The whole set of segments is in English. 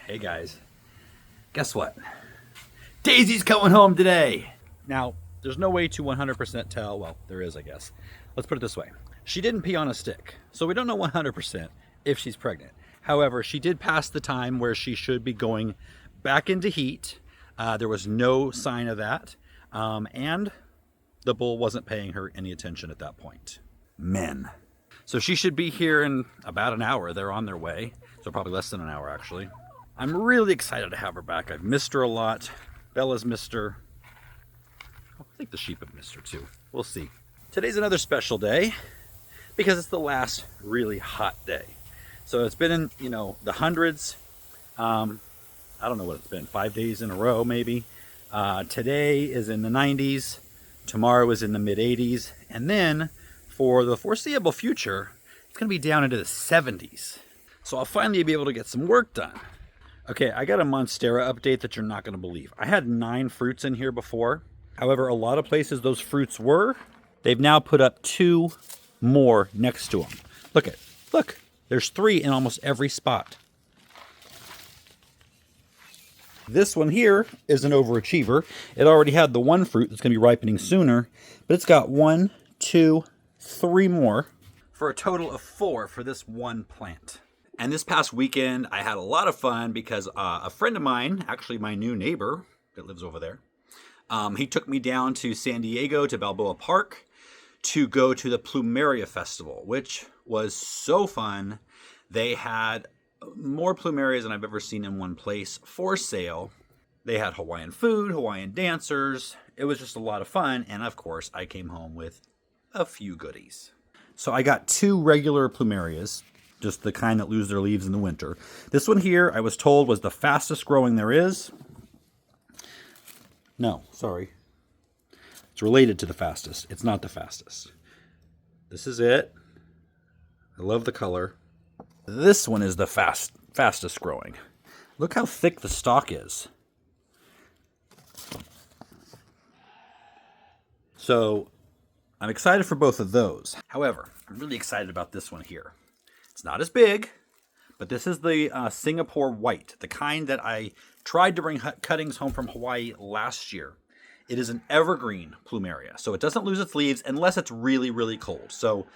Hey guys, guess what? Daisy's coming home today. Now, there's no way to 100% tell. Well, there is, I guess. Let's put it this way. She didn't pee on a stick, so we don't know 100% if she's pregnant. However, she did pass the time where she should be going back into heat. There was no sign of that. And the bull wasn't paying her any attention at that point. Men. So she should be here in about an hour. They're on their way. So probably less than an hour, actually. I'm really excited to have her back. I've missed her a lot. Bella's missed her. I think the sheep have missed her too. We'll see. Today's another special day because it's the last really hot day. So it's been in, the hundreds. I don't know what it's been, 5 days in a row maybe. Today is in the 90s. Tomorrow is in the mid 80s. And then for the foreseeable future, it's going to be down into the 70s. So I'll finally be able to get some work done. Okay, I got a Monstera update that you're not going to believe. I had 9 fruits in here before. However, a lot of places those fruits were, they've now put up 2 more next to them. Look, there's 3 in almost every spot. This one here is an overachiever. It already had the 1 fruit that's going to be ripening sooner, but it's got 1, 2, 3 more for a total of 4 for this one plant. And this past weekend, I had a lot of fun because a friend of mine, actually my new neighbor that lives over there, he took me down to San Diego to Balboa Park to go to the Plumeria Festival, which was so fun. They had more plumerias than I've ever seen in one place for sale. They had Hawaiian food, Hawaiian dancers. It was just a lot of fun. And of course, I came home with a few goodies. So I got 2 regular plumerias, just the kind that lose their leaves in the winter. This one here, I was told, was the fastest growing there is. No, sorry. It's related to the fastest. It's not the fastest. This is it. I love the color. This one is the fastest growing. Look how thick the stalk is. So I'm excited for both of those. However, I'm really excited about this one here. It's not as big, but this is the Singapore White, the kind that I tried to bring cuttings home from Hawaii last year. It is an evergreen plumeria, so it doesn't lose its leaves unless it's really, really cold. So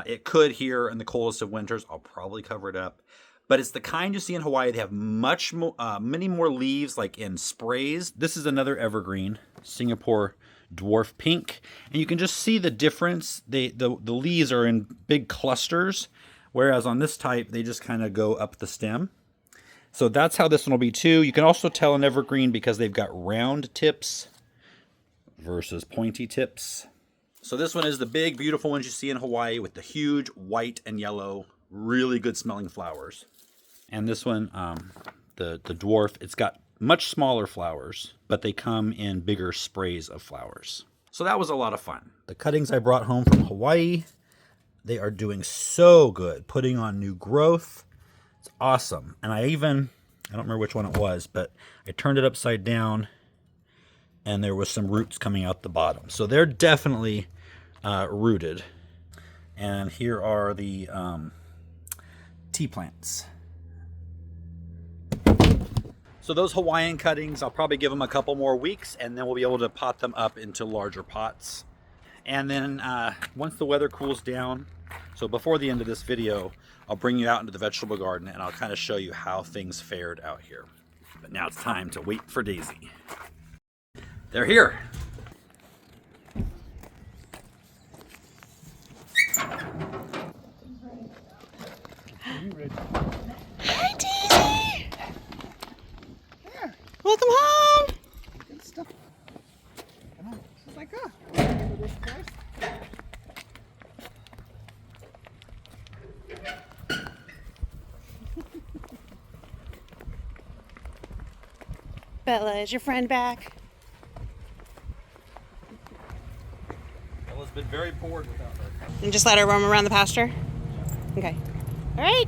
it could here in the coldest of winters. I'll probably cover it up. But it's the kind you see in Hawaii. They have many more leaves, like in sprays. This is another evergreen, Singapore Dwarf Pink. And you can just see the difference. The leaves are in big clusters, whereas on this type, they just kind of go up the stem. So that's how this one will be too. You can also tell an evergreen because they've got round tips versus pointy tips. So this one is the big, beautiful ones you see in Hawaii with the huge white and yellow, really good smelling flowers. And this one, the dwarf, it's got much smaller flowers, but they come in bigger sprays of flowers. So that was a lot of fun. The cuttings I brought home from Hawaii, they are doing so good, putting on new growth. It's awesome. And I don't remember which one it was, but I turned it upside down and there was some roots coming out the bottom. So they're definitely rooted. And here are the tea plants. So those Hawaiian cuttings, I'll probably give them a couple more weeks and then we'll be able to pot them up into larger pots. And then once the weather cools down, so before the end of this video, I'll bring you out into the vegetable garden and I'll kind of show you how things fared out here. But now it's time to wait for Daisy. They're here. Hi, Daisy! Yeah. Welcome home! Good stuff. Come on. She's like, oh, remember this place? Bella, is your friend back? Bella's been very bored without her. And just let her roam around the pasture? Okay. All right.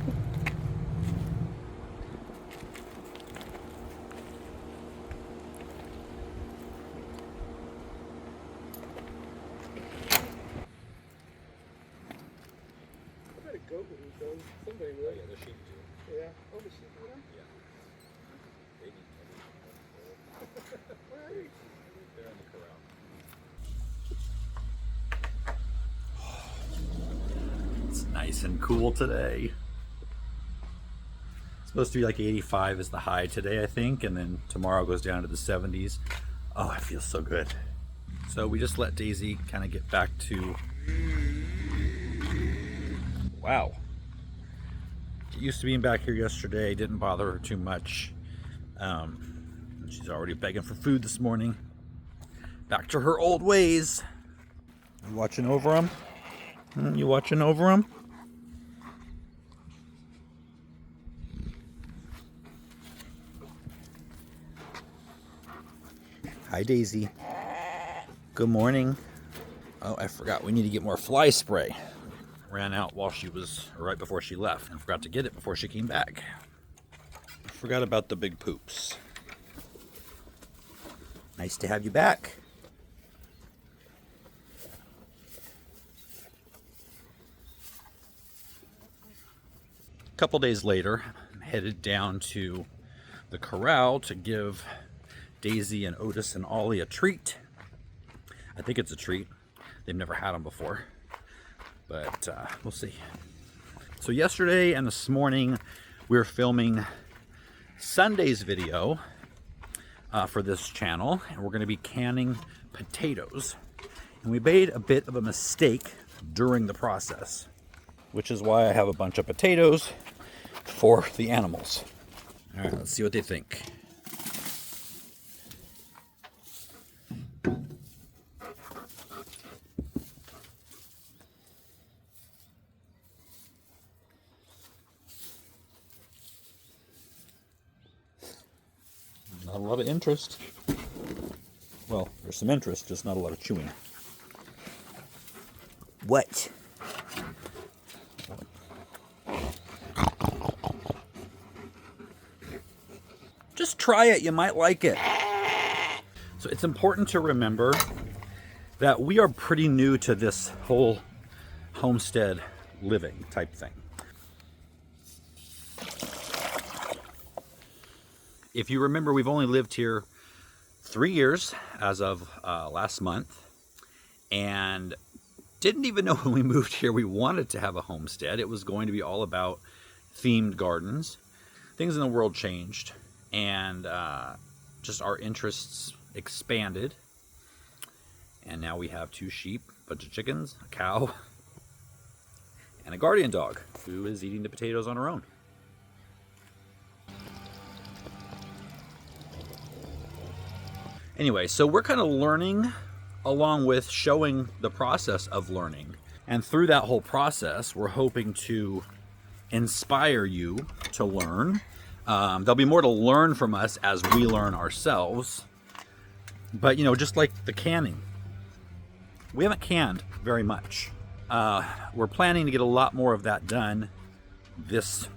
I bet a goat would eat those. Somebody would. Yeah, they're sheep too. Yeah. Oh, the sheep would? Yeah. Nice and cool today. It's supposed to be like 85 is the high today, I think, and then tomorrow goes down to the 70s. Oh, it feels so good. So we just let Daisy kind of get back to... Wow. Get used to being back here yesterday. Didn't bother her too much. She's already begging for food this morning. Back to her old ways. You watching over them? You watching over them? Hi, Daisy. Good morning. Oh, I forgot. We need to get more fly spray. Ran out while she was, or right before she left, and forgot to get it before she came back. Forgot about the big poops. Nice to have you back. A couple days later, I'm headed down to the corral to give Daisy and Otis and Ollie a treat. I think it's a treat. They've never had them before, but we'll see. So yesterday and this morning, we were filming Sunday's video for this channel, and we're going to be canning potatoes. And we made a bit of a mistake during the process, which is why I have a bunch of potatoes for the animals. All right, let's see what they think. Not a lot of interest. Well, there's some interest, just not a lot of chewing. What? Just try it, you might like it. So it's important to remember that we are pretty new to this whole homestead living type thing. If you remember, we've only lived here 3 years as of last month, and didn't even know when we moved here we wanted to have a homestead. It was going to be all about themed gardens. Things in the world changed, and just our interests expanded, and now we have 2 sheep, a bunch of chickens, a cow, and a guardian dog who is eating the potatoes on her own. Anyway, so we're kind of learning along with showing the process of learning. And through that whole process, we're hoping to inspire you to learn. There'll be more to learn from us as we learn ourselves. But, you know, just like the canning, we haven't canned very much. We're planning to get a lot more of that done this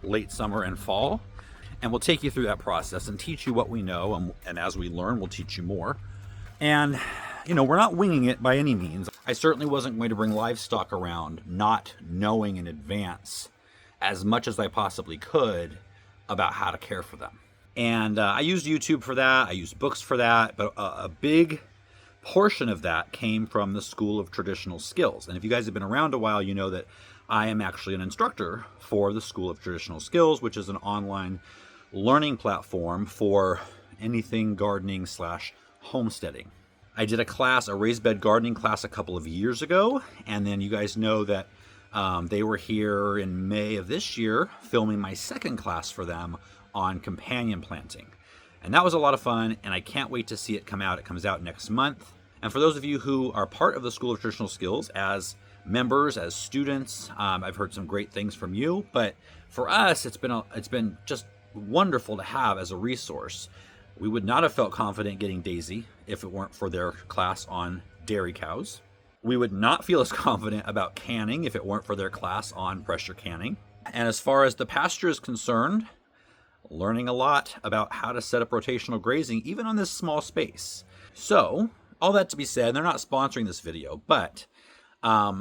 late summer and fall. And we'll take you through that process and teach you what we know. And as we learn, we'll teach you more. And, you know, we're not winging it by any means. I certainly wasn't going to bring livestock around not knowing in advance as much as I possibly could about how to care for them. And I used YouTube for that. I used books for that. But a big portion of that came from the School of Traditional Skills. And if you guys have been around a while, you know that I am actually an instructor for the School of Traditional Skills, which is an online learning platform for anything gardening / homesteading. I did a class, a raised bed gardening class a couple of years ago, and then you guys know that they were here in May of this year filming my second class for them on companion planting. And that was a lot of fun, and I can't wait to see it come out. It comes out next month. And for those of you who are part of the School of Traditional Skills as members, as students, I've heard some great things from you, but for us, it's been just wonderful to have as a resource. We would not have felt confident getting Daisy if it weren't for their class on dairy cows. We would not feel as confident about canning if it weren't for their class on pressure canning. And as far as the pasture is concerned, learning a lot about how to set up rotational grazing, even on this small space. So, all that to be said, they're not sponsoring this video, but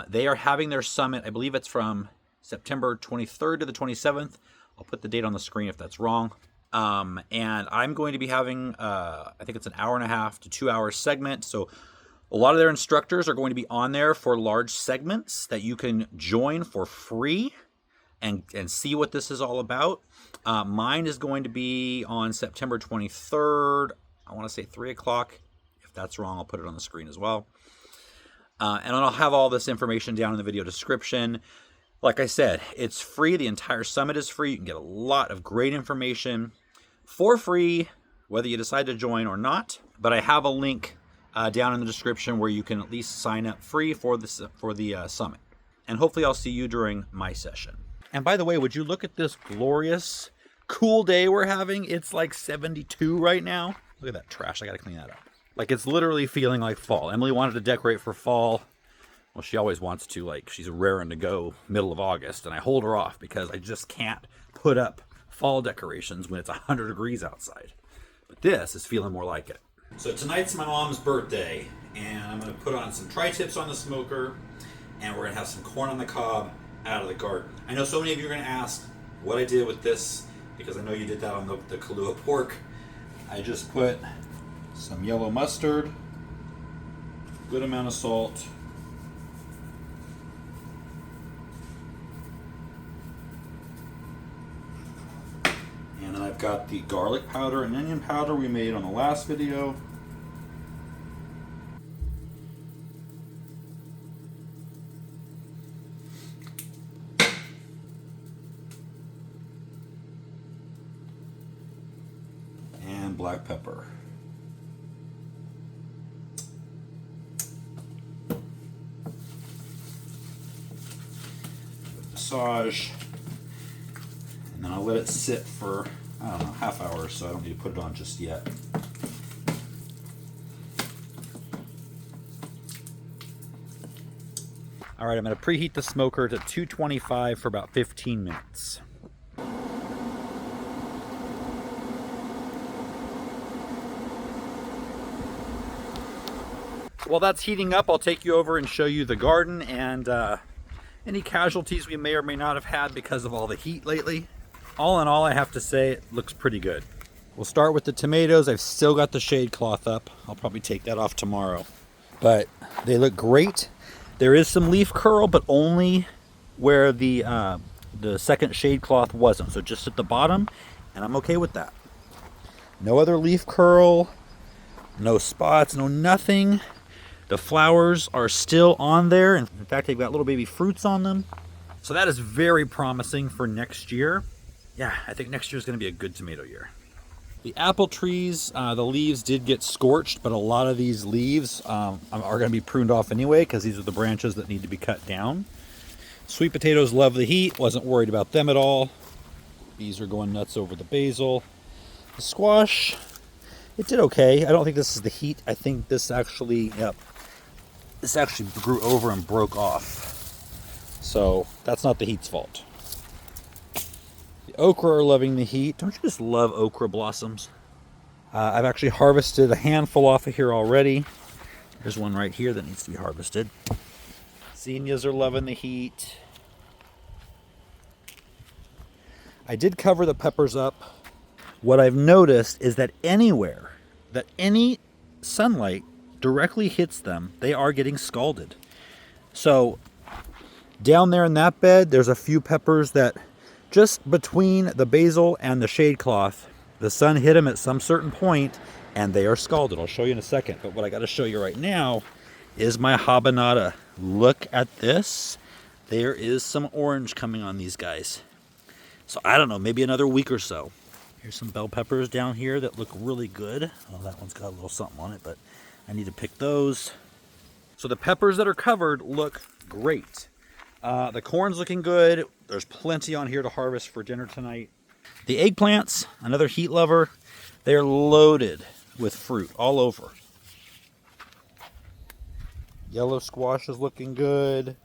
they are having their summit. I believe it's from September 23rd to the 27th. I'll put the date on the screen if that's wrong. And I'm going to be having, I think it's an 1.5 to 2 hour segment. So A lot of their instructors are going to be on there for large segments that you can join for free and see what this is all about. Mine is going to be on September 23rd. I want to say 3 o'clock. If that's wrong, I'll put it on the screen as well. And I'll have all this information down in the video description. Like I said, it's free. The entire summit is free. You can get a lot of great information for free, whether you decide to join or not. But I have a link down in the description where you can at least sign up free for the summit. And hopefully I'll see you during my session. And by the way, would you look at this glorious, cool day we're having? It's like 72 right now. Look at that trash. I got to clean that up. Like, it's literally feeling like fall. Emily wanted to decorate for fall. Well, she always wants to. Like, she's raring to go middle of August, and I hold her off because I just can't put up fall decorations when it's 100 degrees outside. But this is feeling more like it. So tonight's my mom's birthday, and I'm going to put on some tri-tips on the smoker, and we're going to have some corn on the cob out of the garden. I know so many of you are going to ask what I did with this, because I know you did that on the Kahlua pork. I just put some yellow mustard, good amount of salt, and then I've got the garlic powder and onion powder we made on the last video. And black pepper. Massage, and then I'll let it sit for, I don't know, half hour or so. I don't need to put it on just yet. All right, I'm going to preheat the smoker to 225 for about 15 minutes. While that's heating up, I'll take you over and show you the garden and any casualties we may or may not have had because of all the heat lately. All in all, I have to say it looks pretty good. We'll start with the tomatoes. I've still got the shade cloth up. I'll probably take that off tomorrow. But they look great. There is some leaf curl, but only where the second shade cloth wasn't. So just at the bottom, and I'm okay with that. No other leaf curl, no spots, no nothing. The flowers are still on there. In fact, they've got little baby fruits on them. So that is very promising for next year. Yeah, I think next year is going to be a good tomato year. The apple trees, the leaves did get scorched, but a lot of these leaves are going to be pruned off anyway because these are the branches that need to be cut down. Sweet potatoes love the heat. Wasn't worried about them at all. Bees are going nuts over the basil. The squash, it did okay. I don't think this is the heat. I think this actually, this actually grew over and broke off. So that's not the heat's fault. The okra are loving the heat. Don't you just love okra blossoms? I've actually harvested a handful off of here already. There's one right here that needs to be harvested. Zinnias are loving the heat. I did cover the peppers up. What I've noticed is that anywhere that any sunlight directly hits them, they are getting scalded. So down there in that bed, there's a few peppers that just between the basil and the shade cloth, the sun hit them at some certain point and they are scalded. I'll show you in a second. But what I got to show you right now is my habanada. Look at this. There is some orange coming on these guys. So I don't know, maybe another week or so. Here's some bell peppers down here that look really good. Oh, that one's got a little something on it, but I need to pick those. So the peppers that are covered look great. The corn's looking good. There's plenty on here to harvest for dinner tonight. The eggplants, another heat lover, they're loaded with fruit all over. Yellow squash is looking good.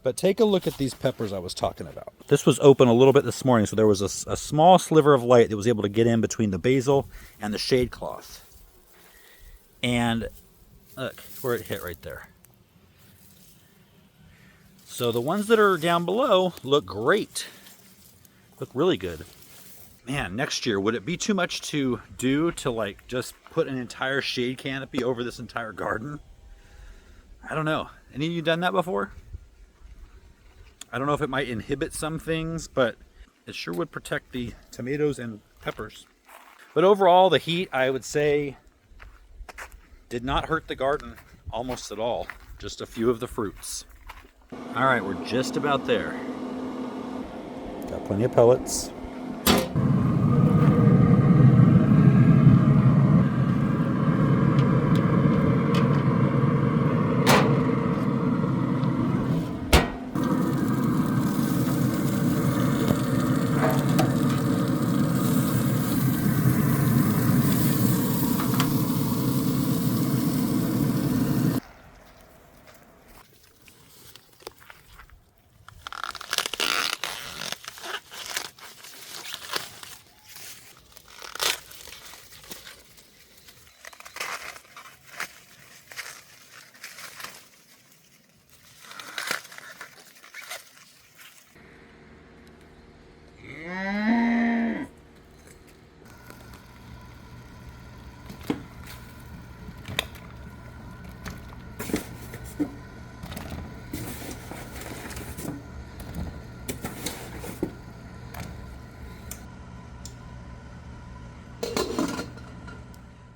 But take a look at these peppers I was talking about. This was open a little bit this morning, so there was a small sliver of light that was able to get in between the basil and the shade cloth. And look where it hit right there. So the ones that are down below look great. Look really good. Man, next year, would it be too much to do to like just put an entire shade canopy over this entire garden. I don't know. Any of you done that before? I don't know if it might inhibit some things, but it sure would protect the tomatoes and peppers. But overall, the heat, I would say, did not hurt the garden almost at all. Just a few of the fruits. All right, we're just about there. Got plenty of pellets.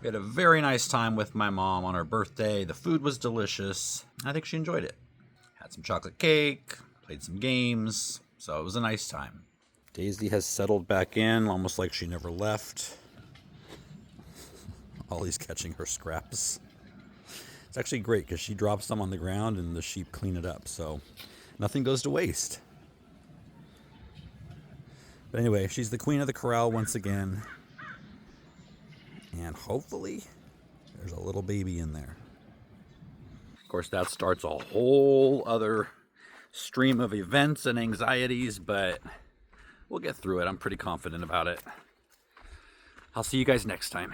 We had a very nice time with my mom on her birthday. The food was delicious. I think she enjoyed it. Had some chocolate cake, played some games, so it was a nice time. Daisy has settled back in, almost like she never left. Ollie's catching her scraps. It's actually great because she drops them on the ground and the sheep clean it up, so nothing goes to waste. But anyway, she's the queen of the corral once again. And hopefully, there's a little baby in there. Of course, that starts a whole other stream of events and anxieties, but we'll get through it. I'm pretty confident about it. I'll see you guys next time.